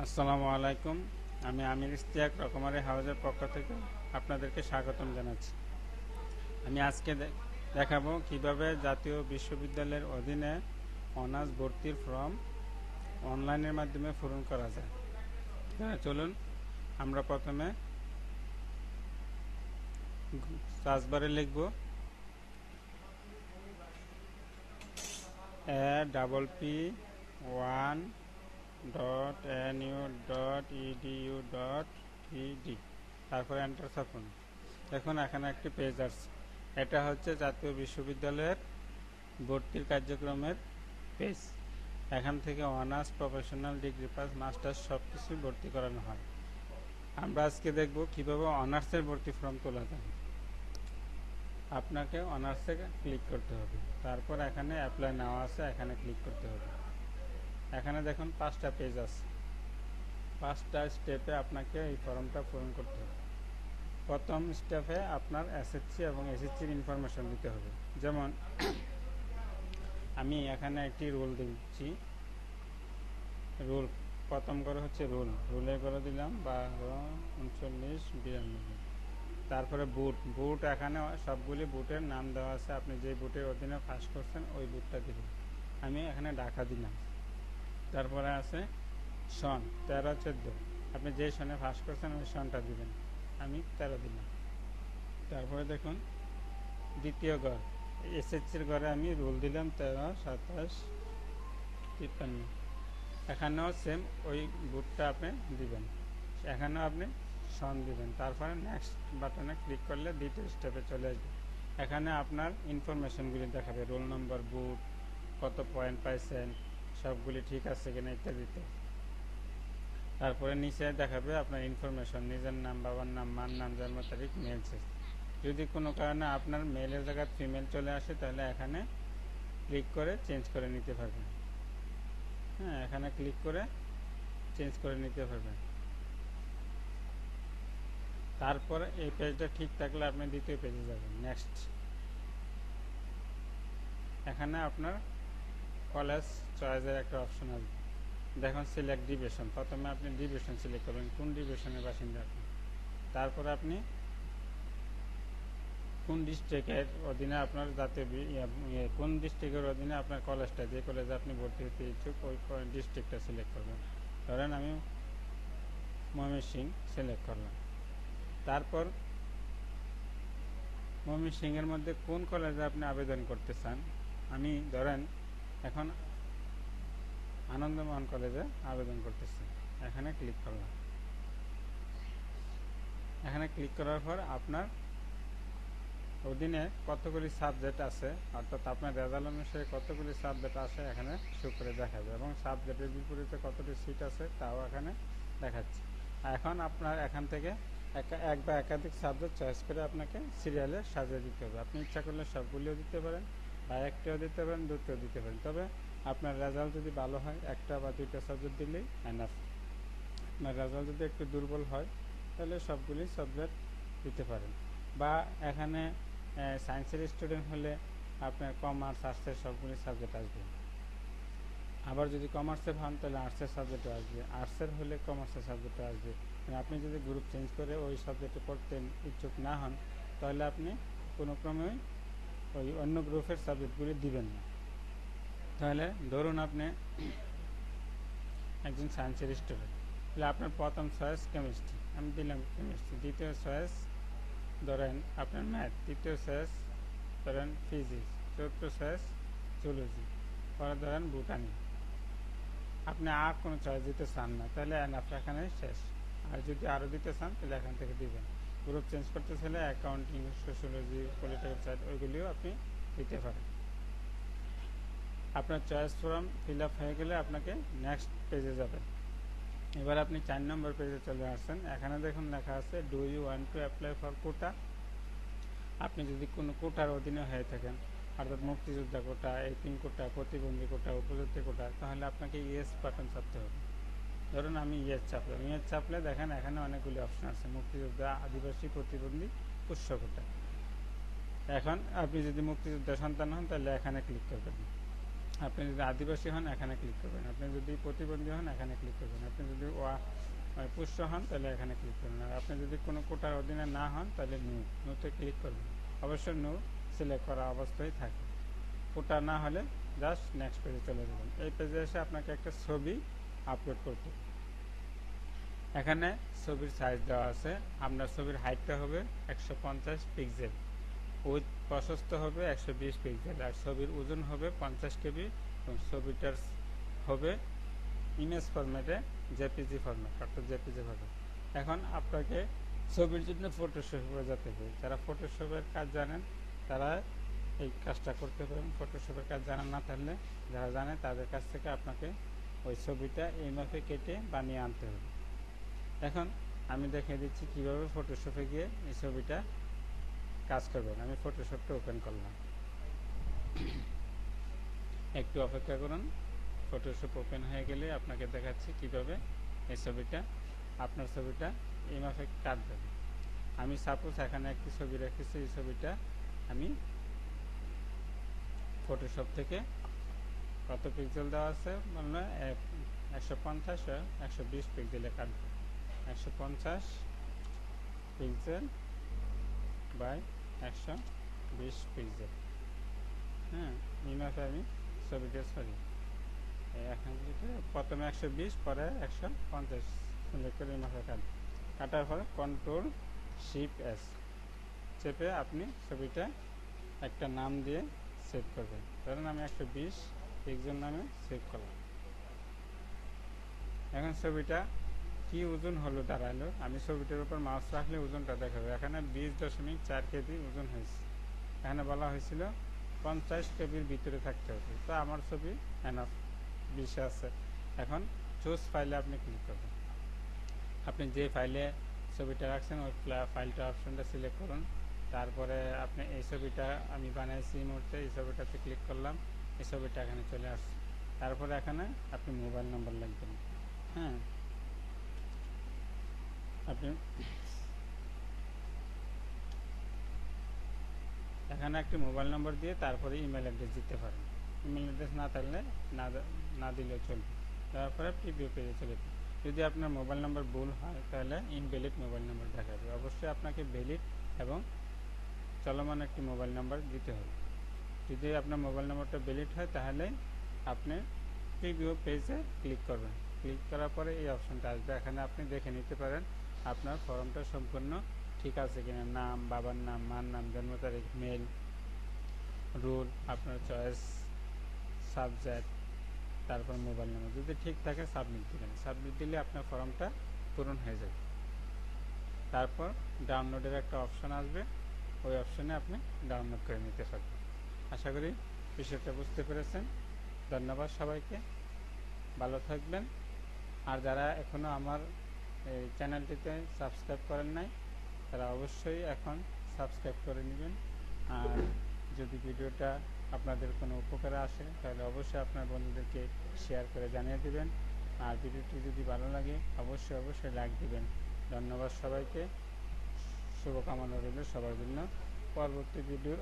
আসসালামু আলাইকুম। আমি আমির ইশতিয়াক রকমারি হাউজের পক্ষ থেকে আপনাদেরকে স্বাগতম জানাচ্ছি। আমি আজকে দেখাবো কিভাবে জাতীয় বিশ্ববিদ্যালয়ের অধীনে অনার্স ভর্তির ফর্ম অনলাইনের মাধ্যমে পূরণ করা যায়। চলুন আমরা প্রথমে সার্চ বারে লিখব APP1.NU.edu.pd, তারপরে এন্টার চাপুন। দেখুন এখানে একটি পেজ আসছে। এটা হচ্ছে জাতীয় বিশ্ববিদ্যালয়ের ভর্তির কার্যক্রমের পেজ। এখান থেকে honours, professional, degree pass, masters সব কিছুই ভর্তি করানো হয়। আমরা আজকে দেখব কিভাবে অনার্সের ভর্তি ফর্ম তোলা যায়। আপনাকে অনার্সে ক্লিক করতে হবে, তারপর এখানে অ্যাপ্লাই নাও আছে, এখানে ক্লিক করতে হবে। এখানে দেখুন 5টা পেজ আছে। 5টা স্টেপে আপনাকে এই ফর্মটা পূরণ করতে হবে। প্রথম স্টেপে আপনার এসএসসি এবং এসএসসির ইনফরমেশন দিতে হবে। যেমন আমি এখানে একটি রুল দিচ্ছি। রুল প্রথম করে হচ্ছে রুলে করে দিলাম 12, 39, 92। তারপরে বুট এখানে সবগুলি বুটের নাম দেওয়া আছে। আপনি যে বুটের অধীনে পাস করছেন ওই বুটটা দিবেন। আমি এখানে ঢাকা দিলাম। তারপরে আছে সন 13, 14। আপনি যে সনে পাস করছেন ওই সনটা দিবেন। আমি 13 দিলাম। তারপরে দেখুন দ্বিতীয় ঘর, এসএসসির ঘরে আমি রুল দিলাম 13, 27, 53। এখানেও সেম ওই বুটটা আপনি দিবেন। এখানেও আপনি সন দিবেন। তারপরে নেক্সট বাটনে ক্লিক করলে দ্বিতীয় স্টেপে চলে আসবে। এখানে আপনার ইনফরমেশনগুলি দেখাবে, রোল নম্বর, বুট, কত পয়েন্ট পাইছেন, সবগুলি ঠিক আছে কিনা ইত্যাদিতে। তারপরে নিচে দেখাবে আপনার ইনফরমেশন, নিজের নাম, বাবার নাম, মার নাম, জন্ম তারিখ, মেল শেষ। যদি কোনো কারণে আপনার মেলের জায়গায় ফিমেল চলে আসে তাহলে এখানে ক্লিক করে চেঞ্জ করে নিতে পারবেন। হ্যাঁ, এখানে ক্লিক করে চেঞ্জ করে নিতে পারবেন। তারপরে এই পেজটা ঠিক থাকলে আপনি দ্বিতীয় পেজে যাবেন। নেক্সট, এখানে আপনার কলেজ চয়েসের একটা অপশন আসবে। দেখুন সিলেক্ট ডিভিশন। প্রথমে আপনি ডিভিশন সিলেক্ট করবেন, কোন ডিভিশনের বাসিন্দা আপনি। তারপরে আপনি কোন ডিস্ট্রিক্টের অধীনে আপনার জাতীয় কোন ডিস্ট্রিক্টের অধীনে আপনার কলেজটা, যে কলেজে আপনি ভর্তি হতে ইচ্ছুক ওই ডিস্ট্রিক্টটা সিলেক্ট করবেন। ধরেন আমি ময়মনসিংহ সিলেক্ট করলাম। তারপর ময়মনসিংহের মধ্যে কোন কলেজে আপনি আবেদন করতে চান। আমি ধরেন এখন আনন্দমোহন কলেজে আবেদন করতেছি। এখানে ক্লিক করলাম। এখানে ক্লিক করার পর আপনার অধীনে কতগুলি সাবজেক্ট আছে, অর্থাৎ আপনার রেজাল্ট অনুসারে কতগুলি সাবজেক্ট আছে এখানে শো করে দেখাবে, এবং সাবজেক্টের বিপরীতে কতটি সিট আছে তাও এখানে দেখাচ্ছে। এখন আপনার এখান থেকে এক বা একাধিক সাবজেক্ট চয়েস করে আপনাকে সিরিয়ালে সাজিয়ে দিতে হবে। আপনি ইচ্ছা করলে সবগুলিও দিতে পারেন, বা একটিও দিতে পারেন, দুটিও দিতে পারেন। তবে আপনার রেজাল্ট যদি ভালো হয় একটা বা দুইটা সাবজেক্ট দিলেই এনাফ। আপনার রেজাল্ট যদি একটু দুর্বল হয় তাহলে সবগুলি সাবজেক্ট দিতে পারেন। বা এখানে সায়েন্সের স্টুডেন্ট হলে আপনার কমার্স, আর্টসের সবগুলি সাবজেক্ট আসবে। আবার যদি কমার্সের হন তাহলে আর্টসের সাবজেক্টও আসবে, আর্টসের হলে কমার্সের সাবজেক্টও আসবে। আপনি যদি গ্রুপ চেঞ্জ করে ওই সাবজেক্টে পড়তে ইচ্ছুক না হন তাহলে আপনি কোনো ক্রমেই ওই অন্য গ্রুপের সাবজেক্টগুলি দিবেন না। তাহলে ধরুন আপনি একজন সায়েন্সের স্টুডেন্ট, তাহলে আপনার প্রথম চয়েস কেমিস্ট্রি, আমি দিলাম কেমিস্ট্রি। দ্বিতীয় চয়েস ধরেন আপনার ম্যাথ, তৃতীয় চয়েস ধরেন ফিজিক্স, চতুর্থ চয়েস জুলজি, পরে ধরেন বুটানি। আপনি আর কোনো চয়েস দিতে চান না তাহলে আপনার এখানে শেষ। আর যদি আরও দিতে চান তাহলে এখান থেকে দিবেন। গ্রুপ চেঞ্জ করতে চাইলে অ্যাকাউন্টিং, সোশ্যোলজি, পলিটিক্যাল সায়েন্স ওইগুলিও আপনি দিতে পারেন। আপনার চয়েস ফর্ম ফিল আপ হয়ে গেলে আপনাকে নেক্সট পেজে যাবেন। এবার আপনি 4 নম্বর পেজে চলে আসছেন। এখানে দেখুন লেখা আছে do you want to apply for quota. আপনি যদি কোনো কোটার অধীনে হয়ে থাকেন, অর্থাৎ মুক্তিযোদ্ধা কোটা, এতিম কোটা, প্রতিবন্ধী কোটা, উপজাতি কোটা, তাহলে আপনাকে ইয়েস বাটন চাপতে হবে। ধরুন আমি ইয়েস চাপলাম। ইয়েস চাপলে দেখেন এখানে অনেকগুলি অপশন আছে, মুক্তিযোদ্ধা, আদিবাসী, প্রতিবন্ধী, পোষ্য কোটা। এখন আপনি যদি মুক্তিযোদ্ধা সন্তান হন তাহলে এখানে ক্লিক করবেন। আপনি যদি আদিবাসী হন এখানে ক্লিক করবেন, আপনি যদি প্রতিবন্ধী হন এখানে ক্লিক করবেন, আপনি যদি পুষ্য হন তাহলে এখানে ক্লিক করবেন, আর আপনি যদি কোনো কোটার অধীনে না হন তাহলে নুতে ক্লিক করবেন। অবশ্যই নো সিলেক্ট করা অবস্থায় থাকে। কোটা না হলে জাস্ট নেক্সট পেজে চলে যাবেন। এই পেজে এসে আপনাকে একটা ছবি আপলোড করতে হবে। এখানে ছবির সাইজ দেওয়া আছে। আপনার ছবির হাইটটা হবে 150 পিক্সেল, উইথ প্রশস্ত হবে 120 পিক্সেল, আর ছবির ওজন হবে 50 কেবি, এবং ছবিটার হবে ইমেজ ফরম্যাটে, জেপিজি ফরম্যাট, অর্থাৎ জেপিজি ফরম্যাট। এখন আপনাকে ছবির জন্য ফটোশপে যেতে হবে। যারা ফটোশপের কাজ জানেন তারা এই কাজটা করতে পারেন। ফটোশপের কাজ জানা না থাকলে যারা জানে তাদের কাছ থেকে আপনাকে ওই ছবিটা এই মাপে কেটে বানিয়ে আনতে হবে। এখন আমি দেখিয়ে দিচ্ছি কিভাবে ফটোশপে গিয়ে এই ছবিটা কাজ করবেন। আমি ফটোশপটা ওপেন করলাম, একটু অপেক্ষা করুন। ফটোশপ ওপেন হয়ে গেলে আপনাকে দেখাচ্ছি কিভাবে এই ছবিটা, আপনার ছবিটা এই মাপে কাটবেন। আমি সাপোজ এখানে একটি ছবি রেখেছি, এই ছবিটা আমি ফটোশপ থেকে কত পিক্সেল দেওয়া আছে বললো 150 120 পিক্সেলে কাটবো। 150 পিক্সেল বাই 120 পিক্সেল। হ্যাঁ, এই মাপে আমি ছবিটা সরি এখন প্রথমে 120 পরে 150 সিলেক্ট করে এই মাপে কাটবো। কাটার পরে কন্ট্রোল শিফট এস চেপে আপনি ছবিটা একটা নাম দিয়ে সেভ করবেন। ধরুন আমি 120 পিক্সেল নামে সেভ করলাম। এখন ছবিটা কি ওজন হলো দাঁড়ালো, আমি ছবিটার উপর মাউস রাখলে ওজনটা দেখাবে। এখানে 20.4 কেজি ওজন হয়েছে। এখানে বলা হয়েছিল 50 কেবির ভিতরে থাকতে হবে, তো আমার ছবি এনাফ 20 আছে। এখন চুজ ফাইলে আপনি ক্লিক করবেন। আপনি যে ফাইলে ছবিটা রাখছেন ওই ফাইলটা অপশনটা সিলেক্ট করুন। তারপরে আপনি এই ছবিটা আমি বানাইছি এই মুহূর্তে, এই ছবিটাতে ক্লিক করলাম, এই ছবিটা এখানে চলে আসছে। তারপরে এখানে আপনি মোবাইল নম্বর লিখবেন। হ্যাঁ, আপনি এখানে একটি মোবাইল নম্বর দিয়ে তারপরে ইমেল অ্যাড্রেস দিতে পারেন। ইমেল অ্যাড্রেস না থাকলে না দিলেও চলবে। তারপরে প্রিভিউ পেজে চলে যাবে। যদি আপনার মোবাইল নম্বর ভুল হয় তাহলে ইনভ্যালিড মোবাইল নম্বর দেখাবে। অবশ্যই আপনাকে ভ্যালিড এবং চলমান একটি মোবাইল নাম্বার দিতে হবে। যদি আপনার মোবাইল নাম্বারটা ভ্যালিড হয় তাহলে আপনি প্রিভিউ পেজে ক্লিক করবেন। ক্লিক করার পরে এই অপশনটা আসবে, এখানে আপনি দেখে নিতে পারেন আপনার ফর্মটা সম্পূর্ণ ঠিক আছে কিনা। নাম, বাবার নাম, মার নাম, জন্ম তারিখ, মেল, রুল, আপনার চয়েস, সাবজেক্ট, তারপর মোবাইল নাম্বার যদি ঠিক থাকে সাবমিট দিবেন। সাবমিট দিলে আপনার ফর্মটা পূরণ হয়ে যাবে। তারপর ডাউনলোডের একটা অপশন আসবে, ওই অপশনে আপনি ডাউনলোড করে নিতে পারবেন। আশা করি বিষয়টা বুঝতে পেরেছেন। ধন্যবাদ সবাইকে, ভালো থাকবেন। আর যারা এখনও আমার এই চ্যানেলটিতে সাবস্ক্রাইব করেন নাই তারা অবশ্যই এখন সাবস্ক্রাইব করে নেবেন। আর যদি ভিডিওটা আপনাদের কোনো উপকারে আসে তাহলে অবশ্যই আপনার বন্ধুদেরকে শেয়ার করে জানিয়ে দেবেন। আর ভিডিওটি যদি ভালো লাগে অবশ্যই লাইক দেবেন। ধন্যবাদ সবাইকে, শুভকামনা রইল সবার জন্য। পরবর্তী ভিডিওর